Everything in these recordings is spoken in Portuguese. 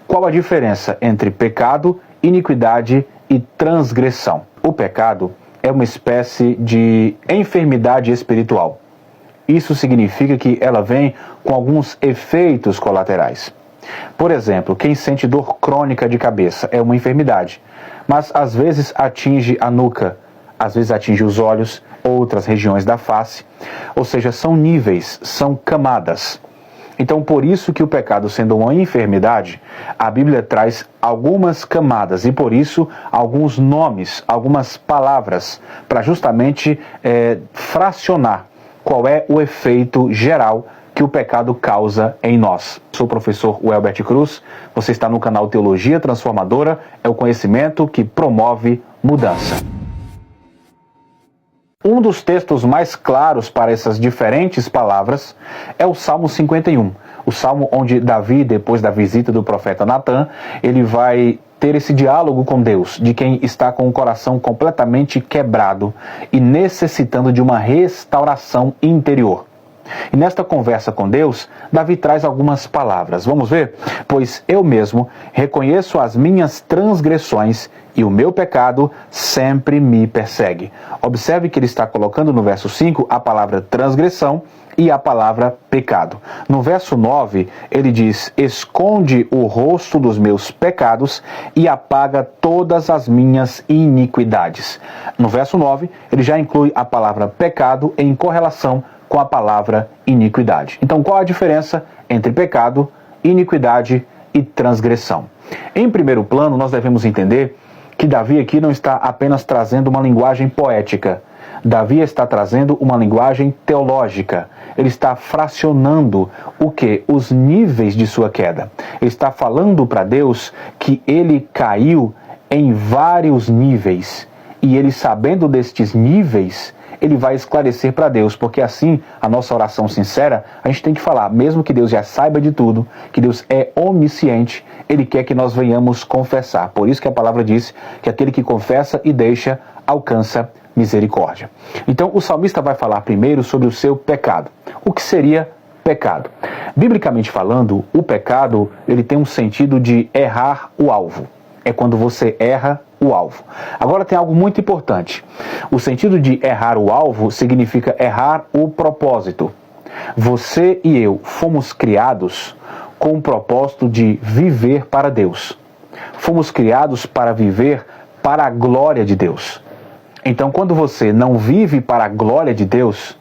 Qual a diferença entre pecado, iniquidade e transgressão? O pecado é uma espécie de enfermidade espiritual. Isso significa que ela vem com alguns efeitos colaterais. Por exemplo, quem sente dor crônica de cabeça é uma enfermidade, mas às vezes atinge a nuca, às vezes atinge os olhos, outras regiões da face, ou seja, são níveis, são camadas. Então, por isso que o pecado, sendo uma enfermidade, a Bíblia traz algumas camadas e, por isso, alguns nomes, algumas palavras, para justamente fracionar qual é o efeito geral que o pecado causa em nós. Sou o professor Welbert Cruz, você está no canal Teologia Transformadora, é o conhecimento que promove mudança. Um dos textos mais claros para essas diferentes palavras é o Salmo 51. O salmo onde Davi, depois da visita do profeta Natã, ele vai ter esse diálogo com Deus, de quem está com o coração completamente quebrado e necessitando de uma restauração interior. E nesta conversa com Deus, Davi traz algumas palavras. Vamos ver? Pois eu mesmo reconheço as minhas transgressões e o meu pecado sempre me persegue. Observe que ele está colocando no verso 5 a palavra transgressão e a palavra pecado. No verso 9, ele diz: esconde o rosto dos meus pecados e apaga todas as minhas iniquidades. No verso 9, ele já inclui a palavra pecado em correlação com a palavra iniquidade. Então, qual a diferença entre pecado, iniquidade e transgressão? Em primeiro plano, nós devemos entender que Davi aqui não está apenas trazendo uma linguagem poética. Davi está trazendo uma linguagem teológica. Ele está fracionando o quê? Os níveis de sua queda. Ele está falando para Deus que ele caiu em vários níveis. E ele, sabendo destes níveis, ele vai esclarecer para Deus, porque assim, a nossa oração sincera, a gente tem que falar, mesmo que Deus já saiba de tudo, que Deus é onisciente, ele quer que nós venhamos confessar. Por isso que a palavra diz que aquele que confessa e deixa, alcança misericórdia. Então, o salmista vai falar primeiro sobre o seu pecado. O que seria pecado? Biblicamente falando, o pecado, ele tem um sentido de errar o alvo. É quando você erra o alvo. Agora tem algo muito importante. O sentido de errar o alvo significa errar o propósito. Você e eu fomos criados com o propósito de viver para Deus. Fomos criados para viver para a glória de Deus. Então, quando você não vive para a glória de Deus,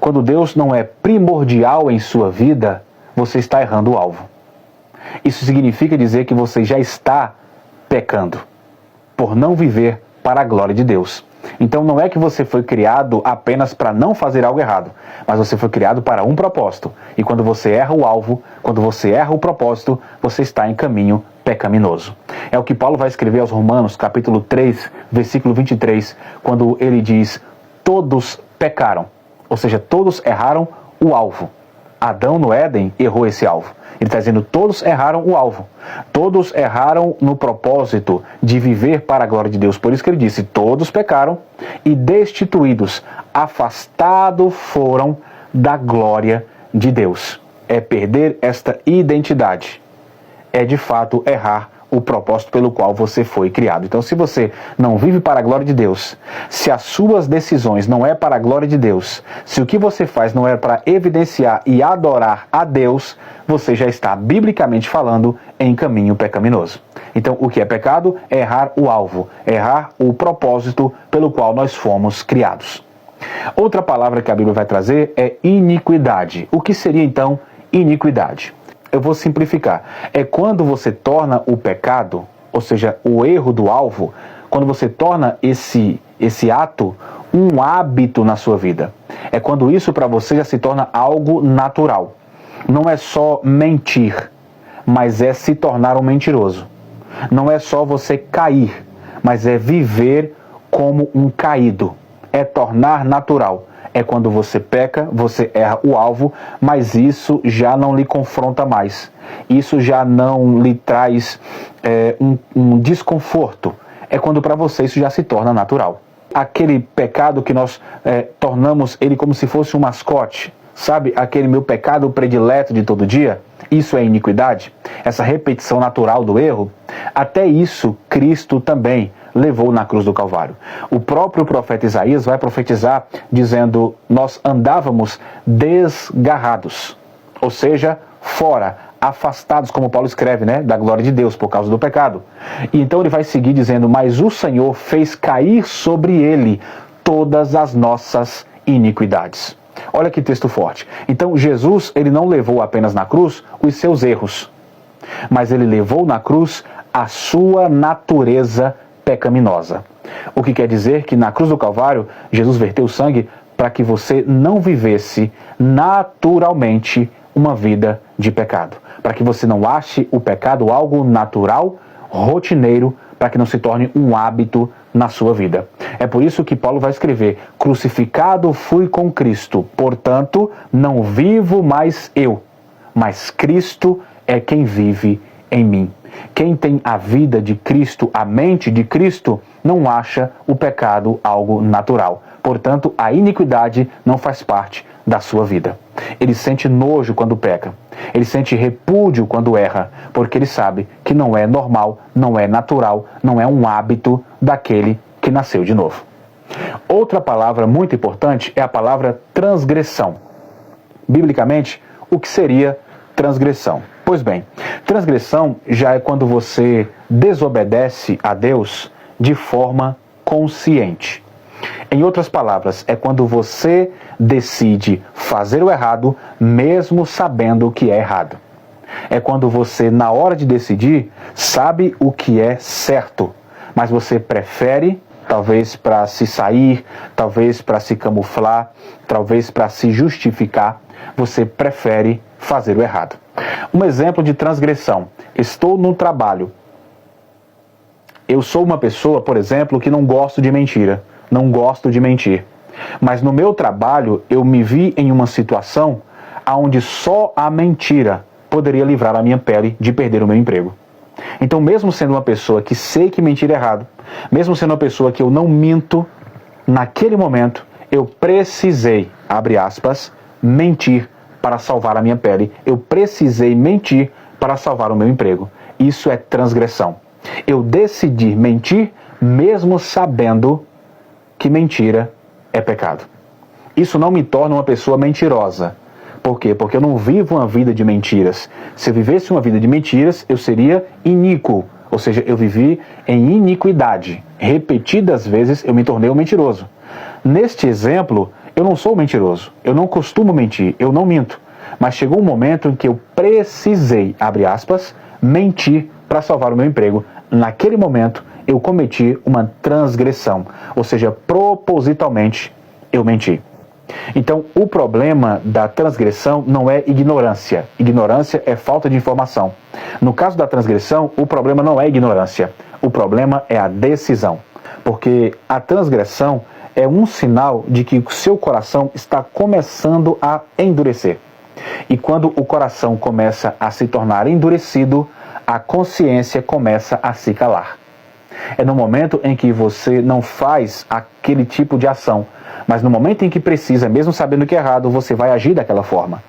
quando Deus não é primordial em sua vida, você está errando o alvo. Isso significa dizer que você já está pecando por não viver para a glória de Deus. Então não é que você foi criado apenas para não fazer algo errado, mas você foi criado para um propósito. E quando você erra o alvo, quando você erra o propósito, você está em caminho pecaminoso. É o que Paulo vai escrever aos Romanos, capítulo 3, versículo 23, quando ele diz: todos pecaram, ou seja, todos erraram o alvo. Adão no Éden errou esse alvo. Ele está dizendo, todos erraram o alvo. Todos erraram no propósito de viver para a glória de Deus. Por isso que ele disse, todos pecaram e destituídos, afastados foram da glória de Deus. É perder esta identidade. É de fato errar o propósito pelo qual você foi criado. Então, se você não vive para a glória de Deus, se as suas decisões não é para a glória de Deus, se o que você faz não é para evidenciar e adorar a Deus, você já está, biblicamente falando, em caminho pecaminoso. Então, o que é pecado? É errar o alvo, errar o propósito pelo qual nós fomos criados. Outra palavra que a Bíblia vai trazer é iniquidade. O que seria, então, iniquidade? Eu vou simplificar. É quando você torna o pecado, ou seja, o erro do alvo, quando você torna esse ato um hábito na sua vida. É quando isso para você já se torna algo natural. Não é só mentir, mas é se tornar um mentiroso. Não é só você cair, mas é viver como um caído. É tornar natural. É quando você peca, você erra o alvo, mas isso já não lhe confronta mais. Isso já não lhe traz um desconforto. É quando para você isso já se torna natural. Aquele pecado que nós tornamos ele como se fosse um mascote. Sabe, aquele meu pecado predileto de todo dia? Isso é iniquidade? Essa repetição natural do erro? Até isso Cristo também levou na cruz do Calvário. O próprio profeta Isaías vai profetizar dizendo: nós andávamos desgarrados, ou seja, fora, afastados, como Paulo escreve, da glória de Deus por causa do pecado. E então ele vai seguir dizendo: mas o Senhor fez cair sobre ele todas as nossas iniquidades. Olha que texto forte. Então Jesus, ele não levou apenas na cruz os seus erros, mas ele levou na cruz a sua natureza pecaminosa. O que quer dizer que na cruz do Calvário, Jesus verteu sangue para que você não vivesse naturalmente uma vida de pecado. Para que você não ache o pecado algo natural, rotineiro, para que não se torne um hábito na sua vida. É por isso que Paulo vai escrever: crucificado fui com Cristo, portanto, não vivo mais eu, mas Cristo é quem vive em mim. Quem tem a vida de Cristo, a mente de Cristo, não acha o pecado algo natural. Portanto, a iniquidade não faz parte da sua vida. Ele sente nojo quando peca. Ele sente repúdio quando erra, porque ele sabe que não é normal, não é natural, não é um hábito daquele que nasceu de novo. Outra palavra muito importante é a palavra transgressão. Biblicamente, o que seria transgressão? Pois bem, transgressão já é quando você desobedece a Deus de forma consciente. Em outras palavras, é quando você decide fazer o errado, mesmo sabendo que é errado. É quando você, na hora de decidir, sabe o que é certo, mas você prefere, talvez para se sair, talvez para se camuflar, talvez para se justificar, você prefere fazer o errado. Um exemplo de transgressão: estou no trabalho. Eu sou uma pessoa, por exemplo, que não gosto de mentira. Não gosto de mentir. Mas no meu trabalho, eu me vi em uma situação onde só a mentira poderia livrar a minha pele de perder o meu emprego. Então, mesmo sendo uma pessoa que sei que mentir é errado, mesmo sendo uma pessoa que eu não minto, naquele momento, eu precisei, abre aspas, mentir para salvar a minha pele. Eu precisei mentir para salvar o meu emprego. Isso é transgressão. Eu decidi mentir mesmo sabendo que mentira é pecado. Isso não me torna uma pessoa mentirosa. Por quê? Porque eu não vivo uma vida de mentiras. Se eu vivesse uma vida de mentiras, eu seria iníquo. Ou seja, eu vivi em iniquidade. Repetidas vezes eu me tornei um mentiroso. Neste exemplo, eu não sou mentiroso. Eu não costumo mentir. Eu não minto. Mas chegou um momento em que eu precisei, abre aspas, mentir para salvar o meu emprego. Naquele momento, eu cometi uma transgressão, ou seja, propositalmente eu menti. Então, o problema da transgressão não é ignorância. Ignorância é falta de informação. No caso da transgressão, o problema não é ignorância. O problema é a decisão. Porque a transgressão é um sinal de que o seu coração está começando a endurecer. E quando o coração começa a se tornar endurecido, a consciência começa a se calar. É no momento em que você não faz aquele tipo de ação, mas no momento em que precisa, mesmo sabendo que é errado, você vai agir daquela forma.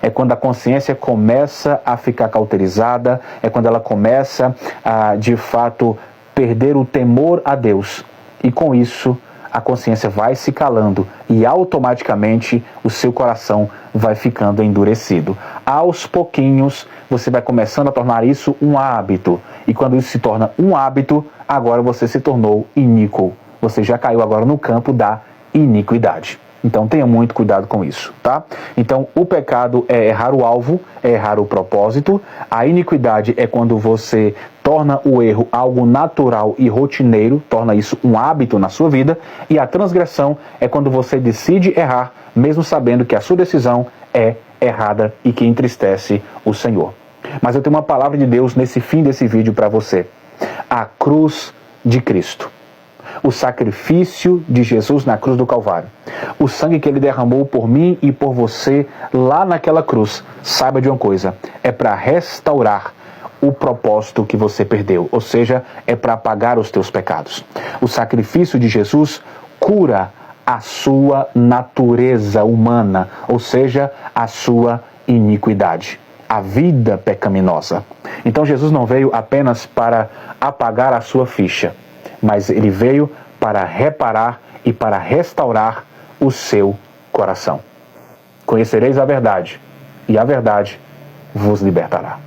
É quando a consciência começa a ficar cauterizada, é quando ela começa a, de fato, perder o temor a Deus. E com isso, a consciência vai se calando e automaticamente o seu coração vai ficando endurecido. Aos pouquinhos, você vai começando a tornar isso um hábito. E quando isso se torna um hábito, agora você se tornou iníquo. Você já caiu agora no campo da iniquidade. Então tenha muito cuidado com isso, tá? Então o pecado é errar o alvo, é errar o propósito. A iniquidade é quando você torna o erro algo natural e rotineiro, torna isso um hábito na sua vida. E a transgressão é quando você decide errar, mesmo sabendo que a sua decisão é errada e que entristece o Senhor. Mas eu tenho uma palavra de Deus nesse fim desse vídeo para você. A cruz de Cristo. O sacrifício de Jesus na cruz do Calvário. O sangue que ele derramou por mim e por você lá naquela cruz. Saiba de uma coisa, é para restaurar o propósito que você perdeu, ou seja, é para apagar os teus pecados. O sacrifício de Jesus cura a sua natureza humana, ou seja, a sua iniquidade, a vida pecaminosa. Então Jesus não veio apenas para apagar a sua ficha, mas ele veio para reparar e para restaurar o seu coração. Conhecereis a verdade, e a verdade vos libertará.